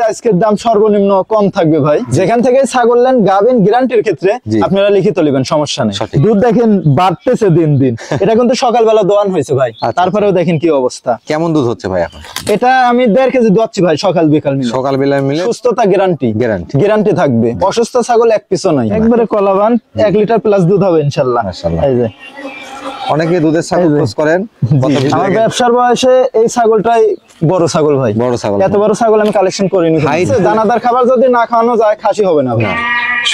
আজকের দাম সর্বনিম্ন কম থাকবে ভাই। যেখান থেকে ছাগল নেন গাভিন গ্যারান্টির ক্ষেত্রে আপনারা লিখিত নেবেন, সমস্যা নেই। দুধ দেখেন বাড়তেছে দিন দিন। এটা কিন্তু সকালবেলা দোয়ান হয়েছে ভাই, তারপরেও দেখেন কি অবস্থা। কেমন দুধ হচ্ছে ভাই এখন? এটা আমি 1.5 কেজি দোয়াচ্ছি ভাই, সকাল বিকাল মিলে। সকাল বেলা মিলে সুস্থতা গ্যারান্টি থাকবে। অসুস্থ ছাগল এক পিছও নাই, একবারে কলাবান। 1 লিটার প্লাস দুধ হবে ইনশাআল্লাহ। মাশাআল্লাহ। এই যে অনেকে দুধের ছাগল খোঁজ করেন। আমার ব্যবসার বয়সে এই ছাগলটাই বড় ছাগল ভাই। বড় ছাগল, এত বড় ছাগল আমি কালেকশন করিনি। দানাদার খাবার যদি না খাওয়ানো যায় খাসি হবে না ভাই।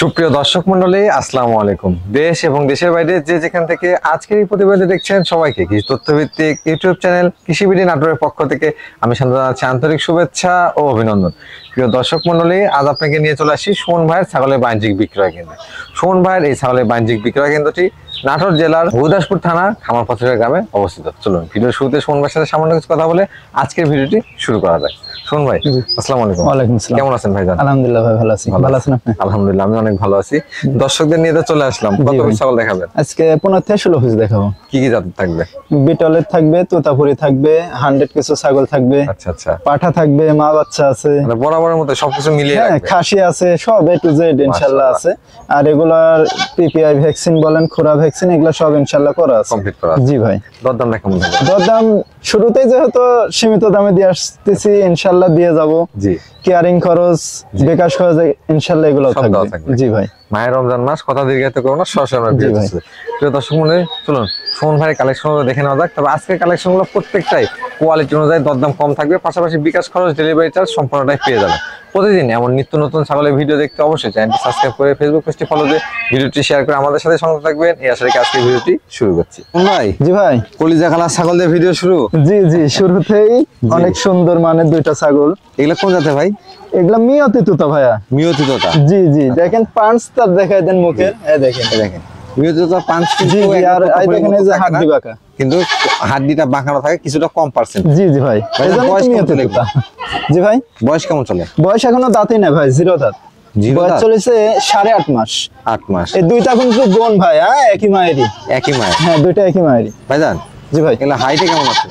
সুপ্রিয় দর্শক মন্ডলী, আসসালামু আলাইকুম। দেশ এবং দেশের বাইরে যে যেখান থেকে আজকের এই প্রতিবেদন দেখছেন সবাইকে কৃষি তথ্যভিত্তিক ইউটিউব চ্যানেল কৃষিবিডি নাটোরের পক্ষ থেকে আমি শান্ত জানাচ্ছি আন্তরিক শুভেচ্ছা ও অভিনন্দন। প্রিয় দর্শক মন্ডলী, আজ আপনাকে নিয়ে চলে আসি সুমন ভাইয়ের ছাগলের বাণিজ্যিক বিক্রয় কেন্দ্র। সুমন ভাইয়ের এই ছাগলের বাণিজ্যিক বিক্রয় কেন্দ্রটি নাটোর জেলার গুরুদাসপুর থানার খামারপাথরের গ্রামে অবস্থিত। চলুন ভিডিওর শুরুতে সুমন ভাইয়ের সাথে সামান্য কিছু কথা বলে আজকের ভিডিওটি শুরু করা যায়। সুমন ভাই, আসসালামু আলাইকুম। ওয়ালাইকুম আসসালাম। কেমন আছেন ভাইজান? আলহামদুলিল্লাহ ভাই, ভালো আছি। ভালো আছেন আপনি? আলহামদুলিল্লাহ, আমি অনেক ভালো আছি। দর্শকদের নিয়ে তো চলে আসলাম। কত পিস ছাগল দেখাবেন আজকে? 15 থেকে 16 পিস দেখাবো। কি কি জাতের থাকবে? বিটলের থাকবে, তোতাপুরি থাকবে, 100 কিছু ছাগল থাকবে। আচ্ছা আচ্ছা। পাঠা থাকবে, মা বাচ্চা আছে, মানে বরাবরের মতো সবকিছু মিলিয়ে রাখবে। খাসি আছে, সব A to Z ইনশাআল্লাহ আছে। আর রেগুলার পিপিআই ভ্যাকসিন বলেন, খোরা ভ্যাকসিন, এগুলা সব ইনশাআল্লাহ করা আছে, কমপ্লিট করা আছে। জি ভাই। দরদামটা কেমন হবে? দরদাম শুরুতেই যেহেতু সীমিত দামে দিয়ে আসতেছি, ইনশাআল্লাহ দিয়ে যাব। জি। কেয়ারিং খরচ, বিকাশ খরচ ইনশাআল্লাহ এগুলো থাকবে। জি ভাই। মায়ের রমজান মাস, কথা দীর্ঘায়িত করব না, সরাসরি আমরা ভিডিও করছি। প্রিয় দর্শক মণ্ডলী, চলুন সুমন ভাইয়ের কালেকশনগুলো দেখে নেওয়া যাক। তবে আজকের কালেকশনগুলো প্রত্যেকটাই কোয়ালিটি অনুযায়ী দরদাম কম থাকবে, পাশাপাশি বিকাশ খরচ, ডেলিভারি চার্জ সম্পূর্ণটাই পেয়ে যাবেন। প্রতিদিন এমন নিত্য নতুন ছাগলের ভিডিও দেখতে অবশ্যই চ্যানেলটি সাবস্ক্রাইব করে ফেসবুক পেজটি ফলো দিয়ে ভিডিওটি শেয়ার করে আমাদের সাথে সংযুক্ত থাকবেন। এই আশা রেখে আজকের ভিডিওটি শুরু করছি। ভাই, জি ভাই, কলিজা কালার ছাগল দিয়ে ভিডিও শুরু। জি জি, শুরুতেই অনেক সুন্দর মানের দুইটা ছাগল। এগুলা কোন জাতের ভাই? এগুলা মিয়তি তোতা ভাইয়া। মিয়তি তোতা? জি জি, দেখেন পাঁচ তার দেখাই দেন মুখের। এই দেখেন, দেখেন মিয়তি তোতা পাঁচ। জি জি, আর এই দেখেন এই যে হাড্ডি বাঁকা, কিন্তু হাড্ডিটা বাঁকানো থাকে, কিছুটা কম পার্সেন্ট। জি জি ভাই। বয়স মিয়তি তোতা। জি ভাই। বয়স কেমন চলে? বয়স এখনো দাঁতই না ভাই, 0 দাঁত। বয়স চলেছে 8.5 মাস। 8 মাস। এই দুইটা কিন্তু বোন ভাই, একই মায়েরই। একই মায়ের? হ্যাঁ, দুইটা একই মায়েরই। ভাইজান, জি ভাই। এগুলা হাইটে কেমন আছে?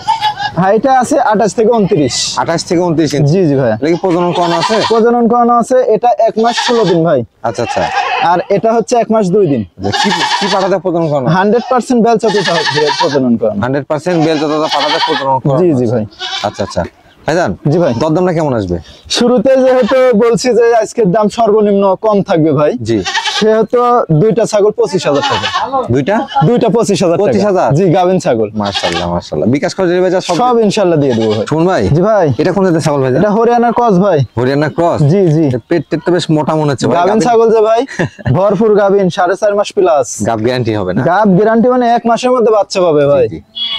হাইটটা আছে 28 থেকে 29। 28 থেকে 29 ইঞ্চি? জি জি ভাই। এটা কি প্রজনন করানো আছে? প্রজনন করানো আছে। এটা 1 মাস 16 দিন ভাই। আচ্ছা আচ্ছা। আর এটা হচ্ছে 1 মাস 2 দিন। কি কি পাঠাতে প্রজনন করানো? 100% বেলচাতে প্রজনন করানো। 100% বেলচাতে পাঠাতে প্রজনন করানো? জি জি ভাই। আচ্ছা আচ্ছা। ভাইজান, জি ভাই, দরদামটা কেমন আসবে? শুরুতে যেহেতু বলছি যে আজকের দাম সর্বনিম্ন কম থাকবে ভাই, জি, সেহেতু দুইটা ছাগল 25,000 টাকা। দুইটা 25,000 টাকা। 25,000? জি, গাভিন ছাগল। মাশাআল্লাহ মাশাআল্লাহ। বিকাশ করে ডেলিভারি সব ইনশাআল্লাহ দিয়ে দেবো ভাই। শুন ভাই। জি ভাই। এটা কোন জাতের ছাগল ভাই? এটা হরিয়ানার ক্রস ভাই। হরিয়ানা ক্রস? জি জি। পেটটা তো বেশ মোটা মনে হচ্ছে ভাই। গাভিন ছাগল যে ভাই, ভরপুর গাভিন, 4.5 মাস প্লাস। গাব গ্যারান্টি হবে না? গাব গ্যারান্টি, মানে 1 মাসের মধ্যে বাচ্চা পাবে ভাই।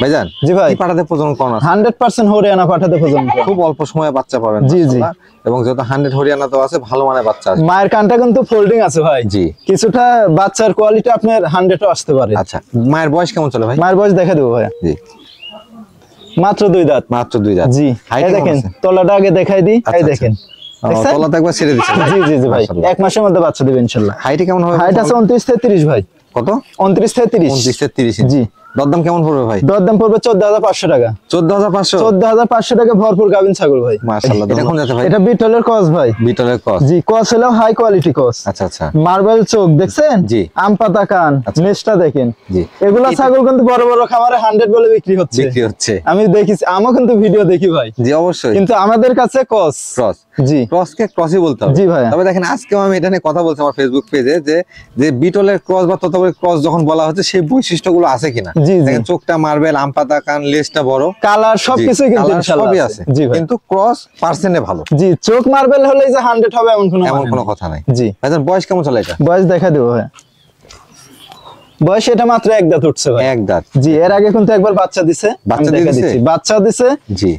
ভাইজান, জি ভাই, কি পাঠাতে প্রজনন করানো আছে? 100% হরিয়ানা পাঠাতে প্রজনন করানো। খুব অল্প সময়ে বাচ্চা পাবেন। জি জি। এবং যেহেতু 100 হরিয়ানা তো আছে, ভালো মানের বাচ্চা আছে। মায়ের কানটা কিন্তু ফোল্ডিং আছে ভাই। জি। কিছুটা বাচ্চার কোয়ালিটি আপনার 100ও আসতে পারে। আচ্ছা, মায়ের বয়স কেমন চলে ভাই? মায়ের বয়স দেখা দেবো ভাই। জি। মাত্র 2 দাঁত। মাত্র 2 দাঁত? জি। এই দেখেন, তলাটা আগে দেখাই দিই। এই দেখেন, তলাটা একবার ছেড়ে দিচ্ছেন। জি জি জি ভাই। 1 মাসের মধ্যে বাচ্চা দেবে ইনশাআল্লাহ। হাইট কেমন হবে? হাইট আছে 29 থেকে 30 ভাই। কত? 29 থেকে 30। 29 থেকে 30। জি। দরদাম কেমন পড়বে ভাই? দরদাম পড়বে 14,500 টাকা। 14,500? 14,500 টাকা ভরপুর গাভিন ছাগল ভাই। মাশাআল্লাহ। এটা কোন জাতের ভাই? এটা বিটলের ক্রস ভাই। বিটলের ক্রস? জি, ক্রস হলো হাই কোয়ালিটি ক্রস। আচ্ছা আচ্ছা। মার্বেল চোখ দেখছেন? জি। আম পাতা কান, নেজটা দেখেন। জি। এগুলা ছাগল কিন্তু বড় বড় খামারে 100 বলে বিক্রি হচ্ছে। আমি দেখিছি, আমিও কিন্তু ভিডিও দেখি ভাই। জি অবশ্যই। কিন্তু আমাদের কাছে ক্রস। জি, ক্রসকে ক্রসই বলতে হবে। জি ভাই। তবে দেখেন, আজকেও আমি এটা নিয়ে কথা বলছি আমার ফেসবুক পেজে, যে বিটলের ক্রস বা তোতাপুরির ক্রস যখন বলা হচ্ছে, সেই বৈশিষ্ট্যগুলো আছে কিনা। জি জি। দেখেন, চোখটা মার্বেল, আম পাতা কান, লেজটা বড়, কালার সবকিছুই কিন্তু ইনশাআল্লাহ আছে। জি ভাই। কিন্তু ক্রস পার্সেন্টে ভালো। জি, চোখ মার্বেল হলেই যে 100 হবে এমন কোনো কথা নাই। জি। ভাইজান, বয়স কেমন চলে এটা? বয়স দেখা দেবো ভাই। বয়স এটা মাত্র 1 দাঁত উঠছে ভাই। 1 দাঁত? জি। এর আগে কিন্তু একবার বাচ্চা দিছে। বাচ্চা দিছে। জি।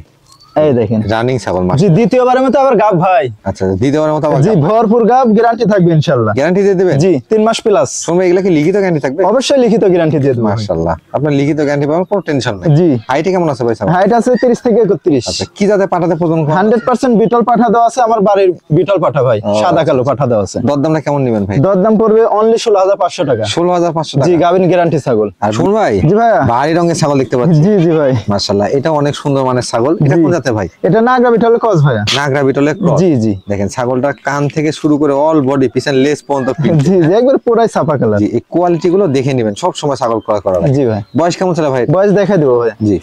এই দেখেন, রানিং ছাগল। জি, দ্বিতীয়বারের মতো আবার গাব ভাই। আচ্ছা, দ্বিতীয়বারের মতো আবার? জি, ভরপুর গাব, গ্যারান্টি থাকবে ইনশাআল্লাহ। গ্যারান্টি দিয়ে দিবেন? জি, 3 মাস প্লাস। শুনবে, এগুলা কি লিখিত গ্যারান্টি থাকবে? অবশ্যই লিখিত গ্যারান্টি দিয়ে দেব। মাশাআল্লাহ, আপনার লিখিত গ্যারান্টি পাবেন, কোনো টেনশন নাই। জি। হাইট কেমন আছে ভাই? হাইট আছে 30 থেকে 31। আচ্ছা, কি জাতে পাঠাতে প্রজনন করানো? 100% বিটল পাঠা দেওয়া আছে, আমার বাড়ির বিটল পাঠা ভাই, সাদা কালো পাঠা দেওয়া আছে। দরদামটা কেমন নেবেন ভাই? দরদাম পড়বে অনলি 16,500 টাকা। 16,500 টাকা? জি, গাভিন গ্যারান্টি ছাগল। আর শুন ভাই, জি ভাই, ভারী রঙের ছাগল দেখতে পাচ্ছি। জি জি ভাই। মাশাআল্লাহ, এটা অনেক সুন্দর মানের ছাগল। এটা কোন জাতে ভাই? এটা নাগরা বিটলের ক্রস ভাইয়া। নাগরা বিটলের ক্রস। জি জি। দেখেন ছাগলটা কান থেকে শুরু করে অল বডি পিছন লেস পর্যন্ত জি জি, একবার পুরাই ছাপা কালার। জি, এই কোয়ালিটি গুলো দেখে নেবেন সব সময় ছাগল ক্রয় করা লাগে। জি ভাই। বয়স কেমন ছিল ভাই? বয়স দেখাই দেবো ভাই। জি,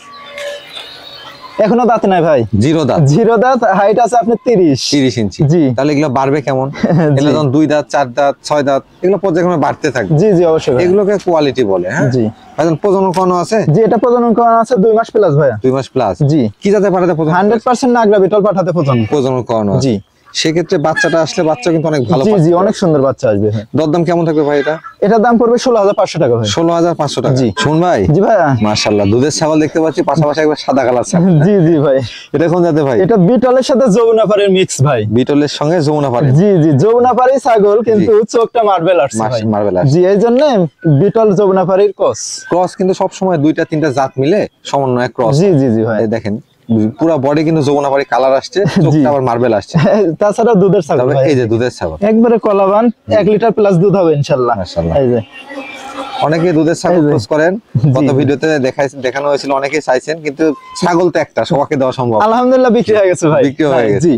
এখনো দাঁত নাই ভাই। জিরো দাঁত। জিরো দাঁত, হাইট আছে আপনার 30 ইঞ্চি। জি। তাহলে এগুলো বাড়বে কেমন? জি। এগুলো যখন 2 দাঁত 4 দাঁত 6 দাঁত এগুলো পর্যায়ক্রমে বাড়তে থাকবে। জি জি অবশ্যই ভাই। এগুলোকে কোয়ালিটি বলে। হ্যাঁ জি। এখন প্রজনন করানো আছে? জি, এটা প্রজনন করানো আছে 2 মাস প্লাস ভাইয়া। 2 মাস প্লাস। জি। কি জাতে পাঠাতে প্রজনন? 100% নাগরা বিটল পাঠাতে প্রজনন করানো আছে। জি। সেক্ষেত্রে বাচ্চাটা আসলে বাচ্চা কিন্তু অনেক ভালো। জি জি, অনেক সুন্দর বাচ্চা আসবে ভাই। দরদাম কেমন থাকবে ভাই এটা? এটার দাম পড়বে 16,500 টাকা ভাই। 16,500 টাকা। জি। শুন ভাই। জি ভাইয়া। মাশাআল্লাহ, দুধের ছাগল দেখতে পাচ্ছি, পাশাপাশি একবার সাদা কালার ছাগল। জি জি ভাই। এটা কোন জাতের ভাই? এটা বিটলের সাথে যমুনাপাড়ির মিক্স ভাই। বিটলের সঙ্গে যমুনাপাড়ি। জি জি, যমুনাপাড়ি ছাগল কিন্তু চোখটা মার্বেল আসছে ভাই। মার্বেল আসছে। জি, এই জন্য বিটল যমুনাপাড়ির ক্রস। ক্রস কিন্তু সব সময় 2টা 3টা জাত মিলে সমন্বয়ে ক্রস। জি জি জি ভাই। এই দেখেন পুরো বডি কিন্তু যমুনাপাড়ি কালার আসছে, চোখটা আবার মার্বেল আসছে। তাছাড়া দুধের ছাগল তবে ভাই। এই যে দুধের ছাগল একবারে কলাবান, 1 লিটার প্লাস দুধ হবে ইনশাআল্লাহ। মাশাআল্লাহ। এই যে অনেকে দুধের ছাগল এই যে। খোঁজ করেন, গত জি। ভিডিওতে দেখানো হয়েছিল, অনেকেই চাইছেন, কিন্তু ছাগল তো একটা, সবাইকে দেওয়া সম্ভব। আলহামদুলিল্লাহ বিক্রি হয়ে গেছে ভাই। বিক্রি হয়ে গেছে। জি।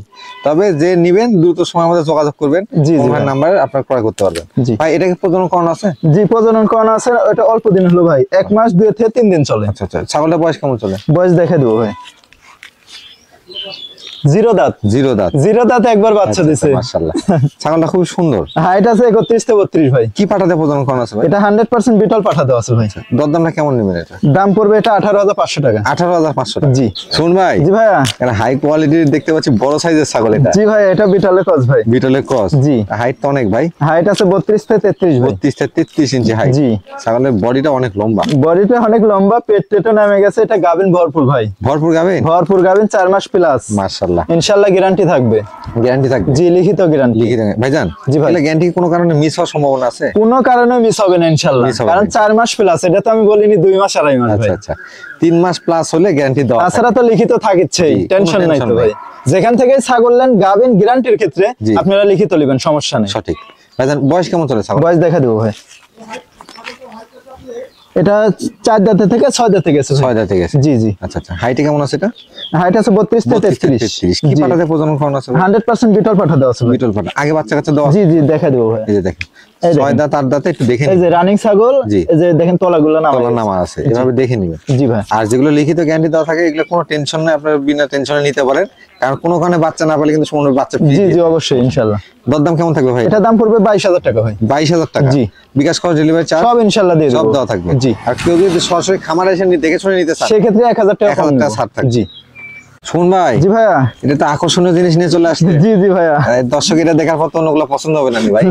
তবে যে নিবেন দ্রুত সময়ের মধ্যে যোগাযোগ করবেন, জি, জি ফোন ভাই। নাম্বারে আপনার ক্রয় করতে পারবেন। জি। ভাই এটাকে প্রজনন করানো আছে? জি, প্রজনন করানো আছে, এটা অল্প দিন হলো ভাই, 1 মাস 2 থেকে 3 দিন চলে। আচ্ছা আচ্ছা, ছাগলটা বয়স কেমন চলে? বয়স দেখে দেবো ভাই। জিরো দাঁত। জিরো দাঁত। জিরো দাঁত, একবার বাচ্চা দিছে। মাশাআল্লাহ, ছাগলটা খুব সুন্দর। হাইট আছে 31 থেকে 32 ভাই। কি পাঠাতে প্রজনন করানো আছে ভাই? এটা 100% বিটল পাঠাতে আছে ভাই। দরদামটা কেমন নেবেন এটা? দাম পড়বে এটা 18,500 টাকা। 18,500 টাকা। জি। শুন ভাই। জি ভাইয়া। এটা হাই কোয়ালিটির দেখতে পাচ্ছি, বড় সাইজের ছাগল এটা। জি ভাই, এটা বিটলের ক্রস ভাই। বিটলের ক্রস। জি। হাইট তো অনেক ভাই। হাইট আছে 32 থেকে 33 ভাই। 32 থেকে 33 ইঞ্চি হাইট। জি। ছাগলের বডিটা অনেক লম্বা। বডিটা অনেক লম্বা, পেটটা নামে গেছে, এটা গাবিন ভরপুর ভাই। ভরপুর গাবেন? ভরপুর গাবিন, 4 মাস প্লাস। মাশাআল্লাহ। ইনশাআল্লাহ গ্যারান্টি থাকবে। গ্যারান্টি থাকবে? জি, লিখিত গ্যারান্টি। লিখিত ভাইজান। জি ভাই। তাহলে গ্যারান্টি কোনো কারণে মিস হওয়ার সম্ভাবনা আছে? কোনো কারণে মিস হবে না ইনশাআল্লাহ, Miss হবে কারণ না। 4 মাস প্লাস, এটা তো আমি বলিনি 2 মাস 2.5 মাস ভাই। আচ্ছা আচ্ছা, 3 মাস প্লাস হলে গ্যারান্টি দেওয়া থাকে। তাছাড়া তো লিখিত থাকিছেই, জি, টেনশন কোনো নাই tension তো ভাই। যেখান থেকে ছাগল নেন গাবিন গ্যারান্টির ক্ষেত্রে জি। আপনারা লিখিত নেবেন, সমস্যা নেই। সঠিক। ভাইজান বয়স কেমন চলে ছাগল? বয়স দেখা দেবো ভাই। এটা 4 দাঁতে থেকে 6 দাঁতে গেছে ভাই। 6 দাঁতে গেছে। জি জি। আচ্ছা আচ্ছা, হাইটে কেমন আছে এটা? হাইট আছে 32 থেকে 32 থেকে 33। 33। কি জি। পাঠাতে প্রজনন করানো আছে? 100% বিটল পাঠাতে আছে ভাই। বিটল পাঠা। আগে বাচ্চা কাচ্চা দেওয়া আছে? জি জি, দেখা দেবো ভাই। এই যে দেখেন, এই 6 দেখেন। দাঁত 8 দাঁতে একটু দেখে এই নিন। যে রানিং ছাগল, জি। এই যে দেখেন তলাগুলো তলার নামা আছে, এভাবে দেখে নিবেন। জি ভাই। আর যেগুলো লিখিত গ্যারান্টি দেওয়া থাকে এগুলো কোনো টেনশন নাই, আপনারা বিনা টেনশনে নিতে পারেন, কারণ কোনো কারণে বাচ্চা না পেলে কিন্তু সম্পূর্ণ বাচ্চা ফ্রি। জি জি অবশ্যই ইনশাআল্লাহ। দরদাম কেমন থাকবে ভাই? এটা দাম পড়বে 22,000 টাকা ভাই। 22,000 টাকা। জি। বিকাশ কর, ডেলিভারি চার্জ সব ইনশাআল্লাহ দিয়ে সব দেবো। দেওয়া থাকবে। জি। আর কেউ যদি সরাসরি খামারে এসে দেখে শুনে নিতে চান, সেক্ষেত্রে 1,000 টাকা 1,000 টাকা ছাড় থাকবে। জি। শুন ভাই, জি ভাইয়া। এটা তো আকর্ষণীয় জিনিস নিয়ে চলে আসছে। জি জি ভাইয়া। দর্শক এটা দেখার পর তো অন্যগুলো পছন্দ হবে না ভাই।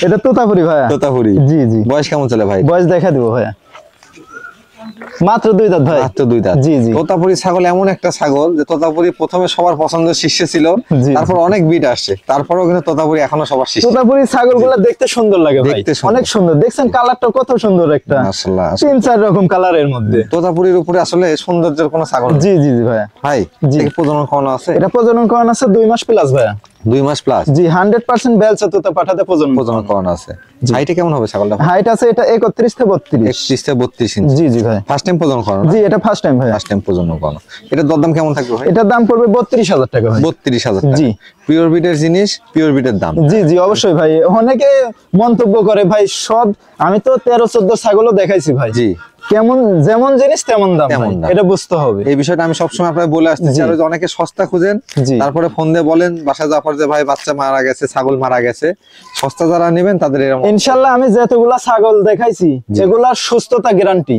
এটা তোতাপুরি ভাইয়া। তোতাপুরি। জি জি। বয়স কেমন চলে ভাই? বয়স দেখা দিব ভাইয়া। মাত্র 2 দাঁত ভাই। মাত্র 2 দাঁত। জি জি। তোতাপুরি ছাগল এমন একটা ছাগল যে তোতাপুরি প্রথমে সবার পছন্দের শীর্ষে ছিল, জি। তারপর অনেক বিট আসছে, তারপরেও কিন্তু তোতাপুরি এখনো সবার শীর্ষে। তোতাপুরি ছাগলগুলো দেখতে সুন্দর লাগে ভাই, দেখতে সুন্দর। অনেক সুন্দর। দেখছেন কালারটা কত সুন্দর, একটা মাশাআল্লাহ। 3-4 রকম কালারের মধ্যে। তোতাপুরির উপরে আসলে সৌন্দর্যের কোনো ছাগল নেই। জি জি জি ভাইয়া। ভাই জি। এটা প্রজনন করানো আছে? এটা প্রজনন করানো আছে 2 মাস প্লাস ভাইয়া। 2 মাস প্লাস। জি, 100% বেলচা তোতা পাঠাতে প্রজনন। প্রজনন করানো আছে। হাইটে কেমন হবে ছাগলটা? হাইট আছে এটা 31 থেকে 32। 31 থেকে 32 ইঞ্চি। জি জি ভাই। ফার্স্ট টাইম প্রজনন করানো? জি, এটা ফার্স্ট টাইম ভাই। ফার্স্ট টাইম প্রজনন করানো। এটার দরদাম কেমন থাকবে ভাই? এটার দাম পড়বে 32,000 টাকা ভাই। 32,000 টাকা। জি। পিওর বিটের জিনিস, পিওর বিটের দাম। জি জি অবশ্যই ভাই। অনেকে মন্তব্য করে ভাই, সব আমি তো 13-14 ছাগলও দেখাইছি ভাই। জি। কেমন যেমন জিনিস তেমন দাম তেমন ভাই, দাম। এটা বুঝতে হবে। এই বিষয়টা আমি সবসময় আপনাকে বলে আসতেছি, জি। আর ওই যে অনেকে সস্তা খুঁজেন, জি। তারপরে ফোন দিয়ে বলেন বাসায় যাওয়ার পর যে ভাই বাচ্চা মারা গেছে, ছাগল মারা গেছে। সস্তা যারা নেবেন তাদের এরকম ইনশাআল্লাহ আমি যতগুলা ছাগল দেখাইছি এগুলা সুস্থতা গ্যারান্টি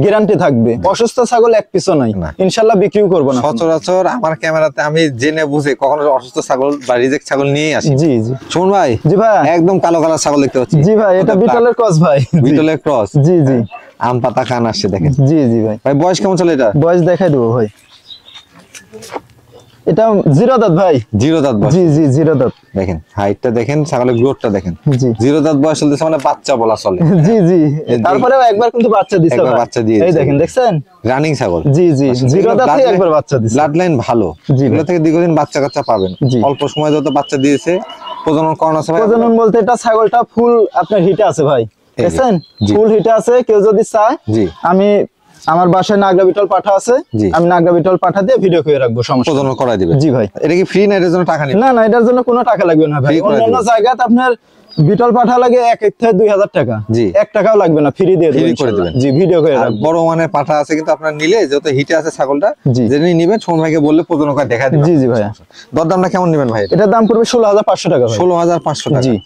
গ্যারান্টি থাকবে। অসুস্থ ছাগল এক পিছও নাই, না। ইনশাআল্লাহ বিক্রিও করব না। সচরাচর আমার ক্যামেরাতে আমি জেনে বুঝে কখনো অসুস্থ ছাগল বা রিজেক্ট ছাগল নিয়ে আসি। জি জি। শুন ভাই, জি ভাই। একদম কালো কালার ছাগল দেখতে পাচ্ছি। জি ভাই, এটা বিটলের ক্রস ভাই। বিটলের ক্রস। জি জি। আম পাতা কান আসছে দেখেন। জি জি ভাই। ভাই বয়স কেমন চলে এটা? বয়স দেখাই দেবো ভাই। এটা 0 দাঁত ভাই। 0 দাঁত বয়স। জি জি, 0 দাঁত। দেখেন হাইটটা দেখেন, ছাগলের গ্রোথটা দেখেন। জি। 0 দাঁত বয়স চলতেছে মানে বাচ্চা বলা চলে। জি জি। তারপরেও একবার কিন্তু বাচ্চা দিছে একবার ভাই। বাচ্চা দিয়েছে। এই দেখেন, দেখছেন? রানিং ছাগল। জি জি, 0 দাঁতে একবার বাচ্চা দিছে। ব্লাড লাইন ভালো। জি এগুলো ভাই। থেকে দীর্ঘদিন বাচ্চা কাচ্চা পাবেন। জি। অল্প সময় যত বাচ্চা দিয়েছে, প্রজনন করানো আছে ভাই। প্রজনন বলতে এটা ছাগলটা ফুল আপনার হিটে আছে ভাই, দেখছেন? জি। ফুল হিটে আছে। কেউ যদি চায় জি। আমি আমার বাসায় নাগরা বিটল পাঠা আছে, আমি নাগরা বিটল পাঠা দিয়ে ভিডিও করে রাখবো, সমস্যা প্রজনন করাই দিবেন। জি ভাই। এটা কি ফ্রি না, এর জন্য টাকা নিবেন? না না, এটার জন্য কোনো টাকা লাগবে না ভাই। অন্যান্য জায়গাতে আপনার বিটল পাঠা লাগে 1 থেকে 2000 টাকা, 1 টাকাও লাগবে না, ফ্রি দিয়ে দেবেন ইনশাআল্লাহ। জি, ভিডিও করে রাখবো। বড় মানের পাঠা আছে কিন্তু আপনার নিলে যত হিটে আছে ছাগলটা, জেনে নিবেন, সোমন ভাইকে বললে প্রজনন করে দেখা দিবেন। জি জি ভাই। দরদামটা কেমন নেবেন ভাই? এটার দাম পড়বে 16500 টাকা ভাই। 16500 টাকা। জি।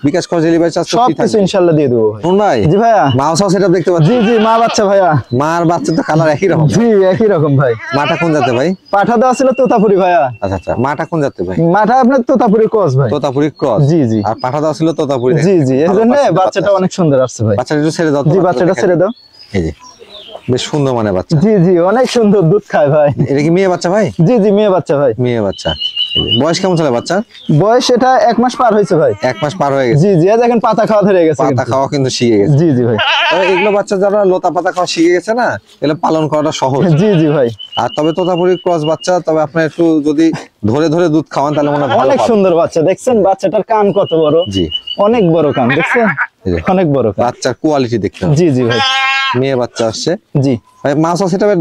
বিকাশ করে ডেলিভারি চার্জ সব কিছু ইনশাআল্লাহ দিয়ে দেবো ভাই। সোমন ভাই। জি ভাইয়া। মা সহ সেটআপ দেখতে পাচ্ছি। জি জি, মা বাচ্চা ভাইয়া। মার বাচ্চা তো কালার একই রকম। জি, একই রকম ভাই। মাটা কোন জাতে ভাই? পাঠা দেওয়া ছিল তোতাপুরি ভাইয়া। আচ্ছা আচ্ছা, মাটা কোন জাতে ভাই? মাঠা আপনার তোতাপুরি ক্রস ভাই। তোতাপুরি ক্রস। জি জি। আর পাঠা দেওয়া ছিল তোতাপুরি। জি জি, এজন্য বাচ্চাটা অনেক সুন্দর আসছে ভাই। বাচ্চাটা একটু ছেড়ে দাও। জি, বাচ্চাটা ছেড়ে দাও। এই যে বেশ সুন্দর মানে বাচ্চা। জি জি, অনেক সুন্দর, দুধ খায় ভাই। এটা কি মেয়ে বাচ্চা ভাই? জি জি, মেয়ে বাচ্চা ভাই। মেয়ে বাচ্চা। বয়স কেমন চলে বাচ্চা? বয়স এটা 1 মাস পার হয়েছে ভাই। 1 মাস পার হয়ে গেছে। জি জি, দেখেন পাতা খাওয়া ধরে গেছে। পাতা খাওয়া কিন্তু শিখে গেছে। জি জি ভাই। তবে এগুলো বাচ্চা যারা লতা পাতা খাওয়া শিখে গেছে না, এগুলো পালন করাটা সহজ। জি জি ভাই। আর তবে তোতাপুরি ক্রস বাচ্চা, তবে আপনি একটু যদি ধরে ধরে দুধ খাওয়ান তাহলে মনে হয় অনেক সুন্দর বাচ্চা। দেখছেন বাচ্চাটার কান কত বড়? জি, অনেক বড় কান, দেখছেন অনেক বড় কান। বাচ্চার কোয়ালিটি দেখতে হবে। জি জি ভাই। মেয়ে বাচ্চা আসছে। জি ভাই, মাছ সেটআপের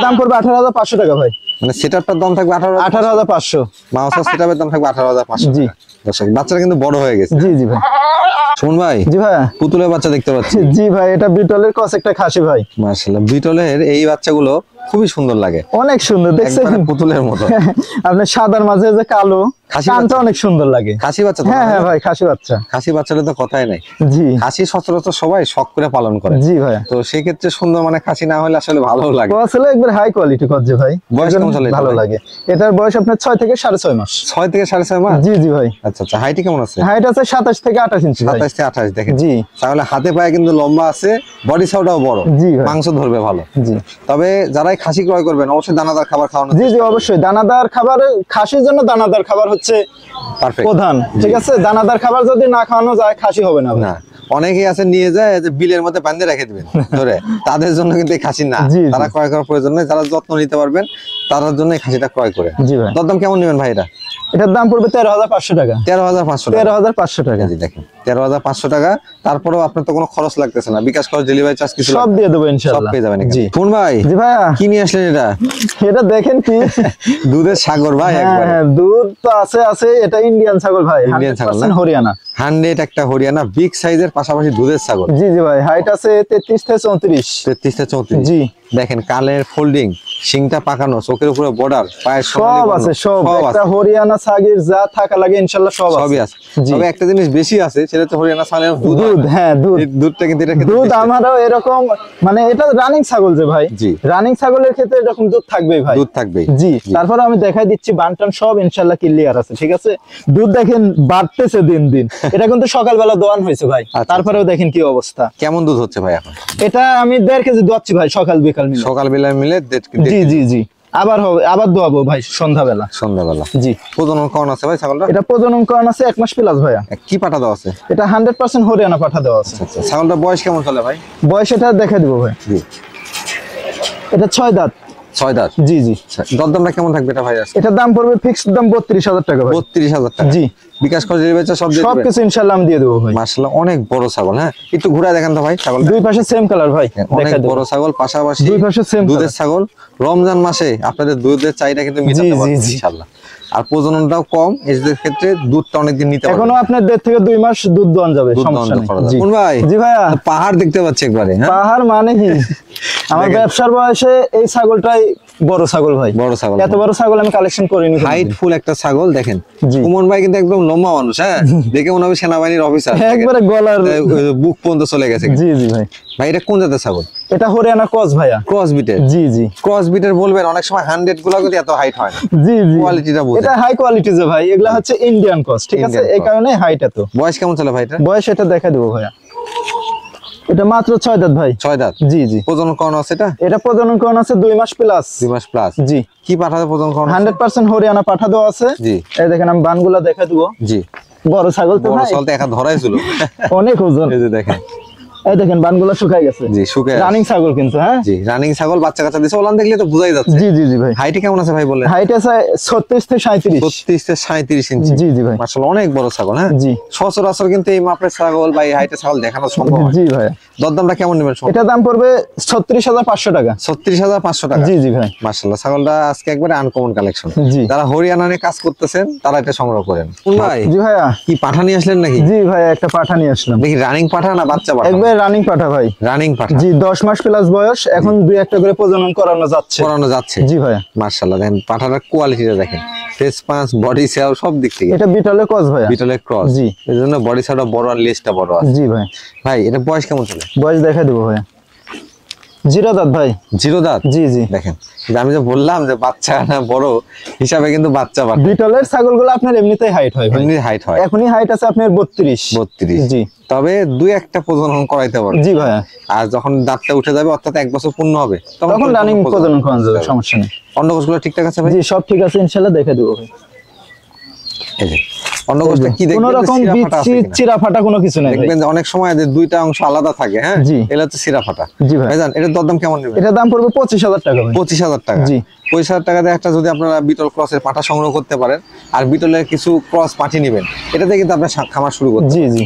দাম পড়বে 18500 টাকা ভাই। মানে সেটআপটার দাম থাকবে 18500। মাছ সেটআপের দাম থাকবে 18500। জি। দর্শক, বাচ্চাটা কিন্তু বড় হয়ে গেছে। জি জি ভাই। শুন ভাই। জি ভাই। পুতুলের বাচ্চা দেখতে পাচ্ছি। জি ভাই, এটা বিটলের ক্রস একটা খাসি ভাই। মাশাআল্লাহ, বিটলের এই বাচ্চাগুলো খুবই সুন্দর লাগে। অনেক সুন্দর, দেখছেন পুতুলের মতো। আপনার সাদার মাঝে যে কালো, কানটা অনেক সুন্দর লাগে। খাসি বাচ্চা? হ্যাঁ হ্যাঁ ভাই, খাসি বাচ্চা। খাসি বাচ্চাটা তো কথাই নাই। জি। খাসি সচরাচর সবাই শখ করে পালন করে। জি ভাই। তো সেই ক্ষেত্রে সুন্দর মানে খাসি না হলে আসলে ভালো লাগে। আসলে একবার হাই কোয়ালিটি করছে ভাই। বয়স কেমন চলে? ভালো লাগে। এটার বয়স আপনার 6 থেকে 6.5 মাস। 6 থেকে 6.5 মাস? জি জি ভাই। আচ্ছা আচ্ছা, হাইট কেমন আছে? হাইট আছে 27 থেকে 28 ইঞ্চি ভাই। 27 থেকে 28 দেখেন। জি। তাহলে হাতে পায়ে কিন্তু লম্বা আছে, বডি সাউটাও বড়। জি ভাই। মাংস ধরবে ভালো। জি। তবে যারাই খাসি ক্রয় করবেন অবশ্যই দানাদার খাবার খাওয়ানো। জি জি, অবশ্যই দানাদার খাবার। খাসির জন্য দানাদার খাবার হচ্ছে প্রধান, ঠিক আছে? দানাদার খাবার যদি না খাওয়ানো যায় খাসি হবে না। না, অনেকেই আছে নিয়ে যায় যে বিলের মধ্যে বাঁধে রেখে দিবেন ধরে, তাদের জন্য কিন্তু এই খাসি না। তারা ক্রয় করার প্রয়োজন নেই, যারা যত্ন নিতে পারবেন তাদের জন্য এই খাসিটা ক্রয় করে। জি ভাই। দরদাম কেমন নেবেন ভাই এটা? এটার দাম পড়বে 13500 টাকা। 13500 টাকা। 13500 টাকা। জি দেখেন, 13500 টাকা। তারপরেও আপনার তো কোনো খরচ লাগতেছে না, বিকাশ খরচ, ডেলিভারি চার্জ কিছু সব দিয়ে দেবো ইনশাআল্লাহ। সব পেয়ে যাবেন। জি ফোন ভাই। জি ভাইয়া। কি নিয়ে আসলেন এটা? এটা দেখেন কি দুধের সাগর ভাই। একবার দুধ তো আছে। এটা ইন্ডিয়ান ছাগল ভাই, ইন্ডিয়ান ছাগল না? হরিয়ানা 100 একটা হরিয়ানা বিগ সাইজের, পাশাপাশি দুধের ছাগল। জি জি ভাই। হাইট আছে 33 থেকে 34। 33 থেকে 34। জি। দেখেন কালের ফোল্ডিং, শিংটা পাকানো, চোখের উপরে বর্ডার, পায়ের সব আছে। সব একটা হরিয়ানা ছাগির যা থাকা লাগে ইনশাআল্লাহ সবই আছে। তবে একটা জিনিস বেশি আছে, সেটা তো হরিয়ানা ছাগলের দুধ। হ্যাঁ, দুধটা কিন্তু দুধ আমারও এরকম, মানে এটা রানিং ছাগল যে ভাই। জি। রানিং ছাগলের ক্ষেত্রে এরকম দুধ থাকবেই ভাই। দুধ থাকবেই। জি। তারপরে আমি দেখাই দিচ্ছি বানটান সব ইনশাআল্লাহ ক্লিয়ার আছে, ঠিক আছে? দুধ দেখেন বাড়তেছে দিন দিন। এটা কিন্তু সকালবেলা দোয়ান হয়েছে ভাই। তারপরেও দেখেন কি অবস্থা। কেমন দুধ হচ্ছে ভাই এখন? এটা আমি 1.5 কেজি দোয়াচ্ছি ভাই, সকাল বিকাল মিলে। সকাল বেলা মিলে 1.5 কেজি। জি জি জি। আবার দোয়াবো ভাই সন্ধ্যাবেলা। জি। প্রজনন কখন আছে ভাই ছাগলটা? এটা প্রজনন করান আছে 1 মাস প্লাস ভাইয়া। কি পাঠা দেওয়া আছে? এটা 100% হরিয়ানা পাঠা দেওয়া আছে। আচ্ছা, ছাগলটার বয়স কেমন চলে ভাই? বয়স এটা দেখে দিব ভাই। জি। এটা 6 দাঁত। 6 দাঁত। জি জি। দরদামটা কেমন থাকবে এটা ভাই? এটার দাম পড়বে ফিক্সড দাম 32000 টাকা ভাই। 32000 টাকা। জি। বিকাশ খরচ ডেলিভারি চার্জ সব দিয়ে দিবেন? সবকিছু ইনশাআল্লাহ আমি দিয়ে দেব ভাই। মাশাআল্লাহ, অনেক বড় ছাগল। হ্যাঁ, একটু ঘুরে দেখেন তো ভাই ছাগল। দুই পাশে সেম কালার ভাই। অনেক বড় ছাগল, পাশাপাশি দুই পাশে সেম দুধের ছাগল। রমজান মাসে আপনাদের দুধের চাহিদা কিন্তু মেটাতে পারবেন ইনশাআল্লাহ। আর প্রজননটাও কম, এদের ক্ষেত্রে দুধটা অনেকদিন নিতে পারবেন। এখনো আপনার 1.5 থেকে 2 মাস দুধ দোয়ান যাবে, সমস্যা নেই। জি ভাই। জি ভাইয়া। পাহাড় দেখতে পাচ্ছি একবারে। হ্যাঁ, পাহাড় মানে কি? আমার ব্যবসার বয়সে এই ছাগলটাই বড় ছাগল ভাই। বড় ছাগল। এত বড় ছাগল আমি কালেকশন করিনি। হাইট ফুল একটা ছাগল দেখেন। সুমন ভাই কিন্তু একদম লম্বা মানুষ। হ্যাঁ, দেখে মনে হবে সেনাবাহিনীর অফিসার। একবারে গলার বুক পর্যন্ত চলে গেছে। জি জি ভাই। ভাই এটা কোন জাতের ছাগল? এটা হরিয়ানা ক্রস ভাইয়া। ক্রস বিটের? জি জি। ক্রস বিটের বলবেন, অনেক সময় 100 গুলো কিন্তু এত হাইট হয় না। জি জি। কোয়ালিটিটা বুঝেন। এটা হাই কোয়ালিটি যে ভাই, এগুলা হচ্ছে ইন্ডিয়ান ক্রস, ঠিক আছে? এই কারণে হাইট এত। বয়স কেমন চলে ভাই এটা? বয়স এটা দেখা দেবো ভাইয়া। এটা মাত্র 6 দাঁত ভাই। 6 দাঁত। জি জি। প্রজনন করানো আছে এটা? এটা প্রজনন করানো আছে 2 মাস প্লাস। 2 মাস প্লাস। জি। কি পাঠাতে প্রজনন করানো? 100% হরিয়ানা পাঠা দেওয়া আছে। জি। এই দেখেন আমি বানগুলা দেখা দেবো। জি। বড় ছাগল তো বড় ভাই। ছাগল তো একা ধরাই ছিল। অনেক ওজন। এই যে দেখেন এই দেখেন বানগুলো শুকাই গেছে। জি, শুকায় রানিং ছাগল কিন্তু, হ্যাঁ জি, রানিং ছাগল, বাচ্চা কাচ্চা দিছে, ওলান দেখলে তো বোঝাই যাচ্ছে। জি জি জি ভাই। হাইটে কেমন আছে ভাই বলেন? হাইট আছে 36 থেকে 37। 36 থেকে 37 ইঞ্চি। জি জি ভাই। মাশাআল্লাহ অনেক বড় ছাগল। হ্যাঁ জি সচরাচর কিন্তু এই মাপের ছাগল বা এই হাইটের ছাগল দেখানো সম্ভব হয়। জি ভাই। দরদামটা কেমন নেবেন? এটা দাম পড়বে 36,500 টাকা। 36,500 টাকা। জি জি ভাই। মাশাআল্লাহ ছাগলটা আজকে একবারে আনকমন কালেকশন। জি যারা হরিয়ানা নিয়ে কাজ করতেছেন তারা এটা সংগ্রহ করেন। ভাই জি ভাইয়া। কি পাঠা নিয়ে আসলেন নাকি? জি ভাই, একটা পাঠা নিয়ে আসলাম। দেখি রানিং পাঠা না বাচ্চা পাঠা? একবার রানিং পাঠা ভাই। রানিং পাঠা। জি 10 মাস প্লাস বয়স, এখন 2-1টা করে প্রজনন করানো যাচ্ছে। করানো যাচ্ছে। জি ভাইয়া। মাশাআল্লাহ দেখেন পাঠাটার কোয়ালিটিটা দেখেন, ফেস পাঁচ, বডি সেও সব দিক থেকে। এটা বিটলের ক্রস ভাইয়া। বিটলের ক্রস। জি। এজন্য বডি সেটা বড় আর লেজটা বড় আছে। জি ভাই। ভাই এটা বয়স কেমন চলে? বয়স দেখা দেবো ভাইয়া। 0 দাঁত ভাই। 0 দাঁত। জি জি। দেখেন কিন্তু আমি যে বললাম যে বাচ্চা না বড় হিসাবে কিন্তু বাচ্চা পাঠা। বিটলের ছাগলগুলো আপনার এমনিতেই হাইট হয় ভাই। এমনি হাইট হয়। এখনই হাইট আছে আপনার 32। 32। জি। তবে 2-1টা প্রজনন করাইতে পারবে। জি ভাইয়া। আর যখন দাঁতটা উঠে যাবে অর্থাৎ 1 বছর পূর্ণ হবে তখন রানিং প্রজনন করানো যাবে, সমস্যা নেই। অন্ডকোষগুলো ঠিকঠাক আছে ভাই? জি সব ঠিক আছে ইনশাআল্লাহ, দেখে দেবো ভাই। এই যে অন্ডকোষটা কি কোনো দেখবেন রকম যে শিরা ফাটা আছে কিনা। চিরা ফাটা কোনো কিছু নেই ভাই। দেখবেন যে অনেক সময় যে দুইটা অংশ আলাদা থাকে। হ্যাঁ জি। এটা হচ্ছে শিরা ফাটা। জি ভাই। ভাইজান এটার দরদাম কেমন নেবেন? এটার দাম পড়বে 25,000 টাকা ভাই। 25,000 টাকা। জি। 25,000 টাকা দিয়ে একটা যদি আপনারা বিটল ক্রসের পাঠা সংগ্রহ করতে পারেন আর বিটলের কিছু ক্রস পাঠি নেবেন, এটাতে কিন্তু আপনার খামার শুরু করতে। জি জি।